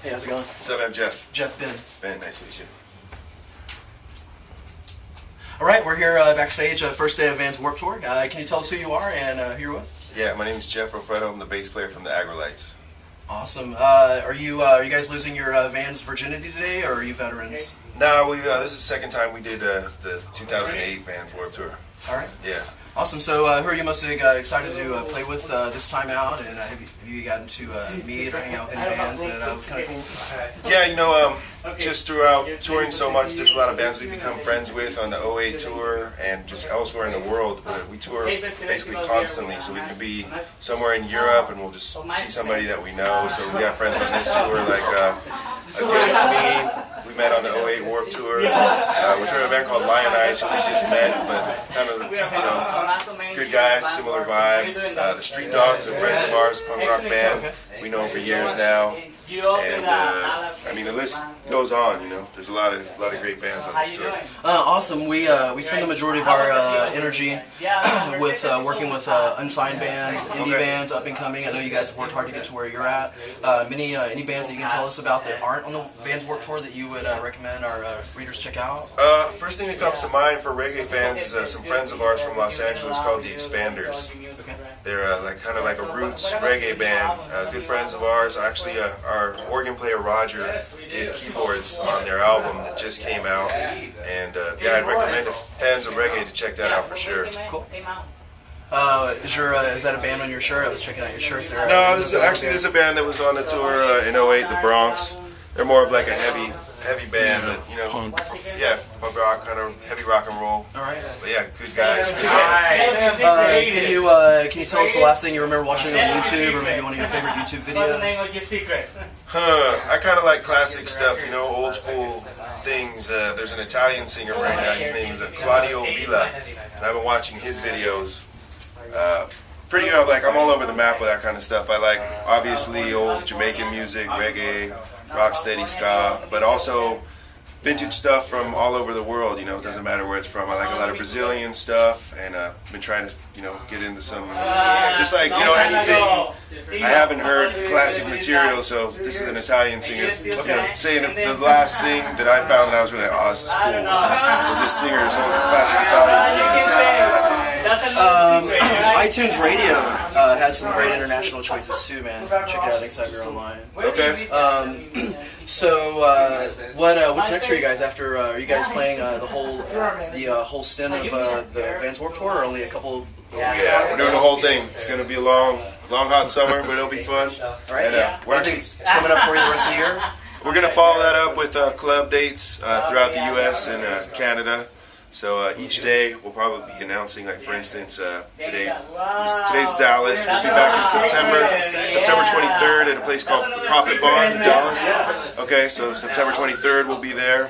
Hey, how's it going? What's up, I'm Jeff. Jeff, Ben. Ben, nice to meet you. All right, we're here backstage, first day of Vans Warped Tour. Can you tell us who you are and who you're with? Yeah, my name is Jeff Rofretto. I'm the bass player from the Aggrolites. Awesome. Are you guys losing your Vans virginity today, or are you veterans? No, this is the second time we did the 2008 Vans Warped Tour. All right. Yeah. Awesome. So who are you most excited to play with this time out? And have you gotten to meet or hang out with any bands that was kind of cool? Yeah, just throughout touring so much, there's a lot of bands we've become friends with on the 08 tour and just elsewhere in the world. We tour basically constantly, so we could be somewhere in Europe and we'll just see somebody that we know. So we got friends on this tour like Against Me. We met on the 08 Warped Tour. We're touring a band called Aggrolites, who we just met, but kind of, good guys, similar vibe. The Street Dogs are friends of ours, punk rock band. We know them for years now. And I mean, the list goes on. There's a lot of great bands on this tour. Awesome. We spend the majority of our energy with working with unsigned bands, indie bands, up and coming. I know you guys have worked hard to get to where you're at. Any bands that you can tell us about that aren't on the Vans Warped Tour that you would recommend our readers check out? First thing that comes to mind for reggae fans is some friends of ours from Los Angeles called the Expanders. They're kind of like a roots reggae band. Good friends of ours. Actually, our organ player Roger did keyboards on their album that just came out. And yeah, I'd recommend fans of reggae to check that out for sure. Cool. Is that a band on your shirt? I was checking out your shirt there. No, there's a band that was on the tour in 08, the Bronx. They're more of like a heavy band, but punk. Yeah, punk rock, kind of heavy rock and roll. All right. But yeah, good guys, good band. Can you tell us the last thing you remember watching on YouTube, or maybe one of your favorite YouTube videos? I kind of like classic stuff, old school things. There's an Italian singer right now. His name is Claudio Villa, and I've been watching his videos. Pretty I'm all over the map with that kind of stuff. I like obviously old Jamaican music, reggae, rocksteady, ska, but also vintage stuff from all over the world. It doesn't matter where it's from. I like a lot of Brazilian stuff, and been trying to get into some just like anything. I haven't heard classic material, so this is an Italian singer. Saying the last thing that I found that I was really like, oh, this is cool, was this singer, this old classic Italian singer. iTunes Radio has some great international choices too, man. Check it out next time you're online. Okay. What's next for you guys? After are you guys playing the whole stint of the Vans Warped Tour, or only a couple? Yeah, we're doing the whole thing. It's gonna be a long hot summer, but it'll be fun. All right. And we're actually coming up for you the rest of the year. We're gonna follow that up with club dates throughout the U.S. and Canada. So each day we'll probably be announcing, like for instance, today's Dallas. We'll be back in September 23rd at a place called the Profit Bar in Dallas. Okay, so September 23rd we'll be there.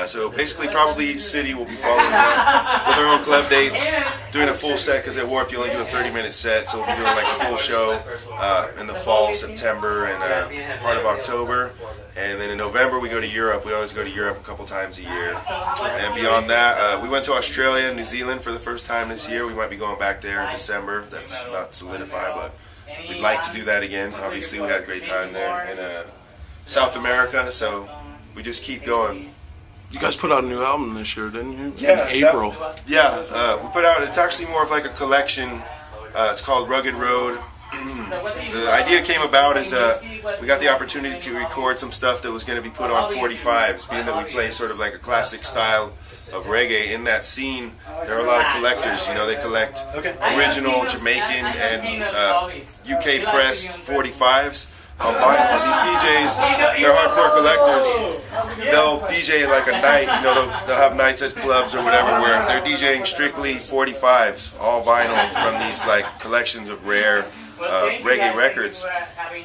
So basically, probably each city will be following that with their own club dates, doing a full set, because at Warped you only do a 30-minute set, so we'll be doing like a full show in the fall, September, and part of October. And then in November we go to Europe. We always go to Europe a couple times a year. And beyond that, we went to Australia and New Zealand for the first time this year. We might be going back there in December. That's not solidified, but we'd like to do that again. Obviously, we had a great time there in South America, so we just keep going. You guys put out a new album this year, didn't you? Yeah, in April. We put out. It's actually more of like a collection. It's called Rugged Road. The idea came about as we got the opportunity to record some stuff that was going to be put on 45s, being that we play sort of like a classic style of reggae. In that scene, there are a lot of collectors. They collect original Jamaican and UK pressed 45s. These DJs, they're hardcore collectors. They'll DJ like a night, they'll have nights at clubs or whatever where they're DJing strictly 45s, all vinyl from these like collections of rare reggae records.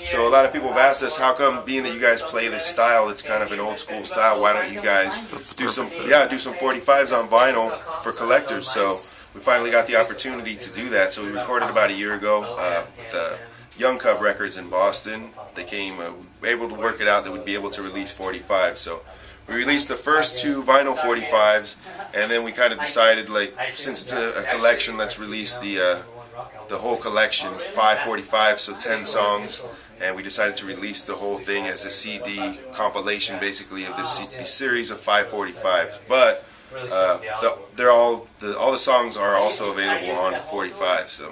So a lot of people have asked us, how come, being that you guys play this style, it's kind of an old school style, why don't you guys do some 45s on vinyl for collectors? So we finally got the opportunity to do that. So we recorded about a year ago with Young Cub Records in Boston. They came able to work it out that we'd be able to release 45. So we released the first two vinyl 45s, and then we kind of decided, like, since it's a collection, let's release the the whole collection is 545, so 10 songs, and we decided to release the whole thing as a CD compilation, basically, of this series of 545s. But all the songs are also available on 45. So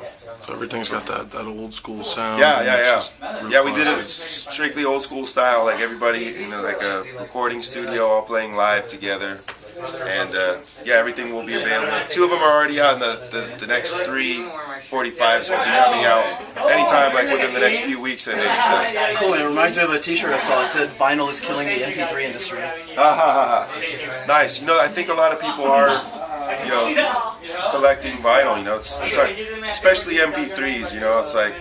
everything's got that old school sound. Yeah, we did it strictly old school style, like everybody, like a recording studio, all playing live together. And everything will be available. 2 of them are already out, and the next 3 45s will be coming out anytime, like within the next few weeks, I think. So. Cool. It reminds me of a T-shirt I saw. It said "Vinyl is killing the MP3 industry." Nice. I think a lot of people are, collecting vinyl. It's like, especially MP3s. It's like,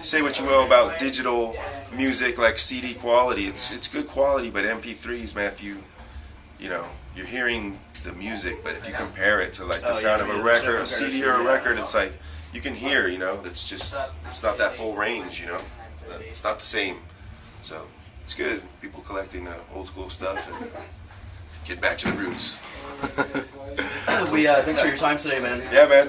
say what you will about digital music, like CD quality. It's good quality, but MP3s, man, if you're hearing the music, but if you compare it to like the sound of a record, a CD or a record, it's like you can hear, it's not that full range, it's not the same. So it's good, people collecting old school stuff and get back to the roots. Thanks for your time today, man. Yeah, man.